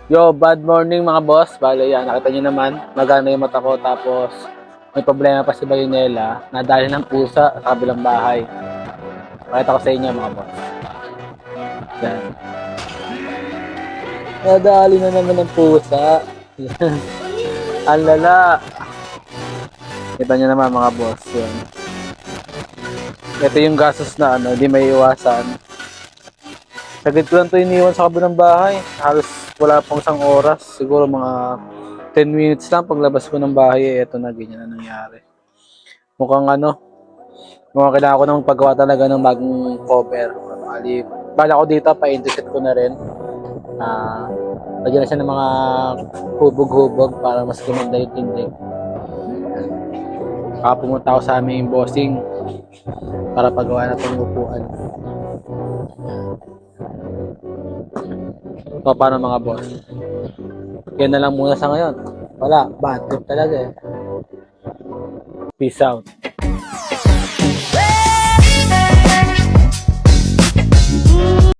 Yo, bad morning mga boss. Bale yan, nakita nyo naman, magana yung mata ko tapos may problema pa si Bayonela, nadali ng pusa sa kabilang bahay. Pakita ko sa inyo mga boss. Yan. Nadali na naman ng pusa. Yan. Ang lala. Kita nyo naman mga boss. Yan. Ito yung gastos na hindi may iwasan. Saglit ko lang ito iniwan sa kabilang bahay. Halos wala pang isang oras. Siguro mga 10 minutes lang paglabas ko ng bahay. Ito na, ganyan na nangyari. Mukhang mukhang kailangan ko na magpagawa talaga ng bagong cover. Bala ko dito, pa-interset ko na rin. Lagyan na siya ng mga hubog-hubog para mas gumanda yung tindig. Pumunta ako sa aming bossing para pagawa na itong upuan. So, paano mga boss? Yan na lang muna sa ngayon. Wala, bad trip talaga eh. Peace out.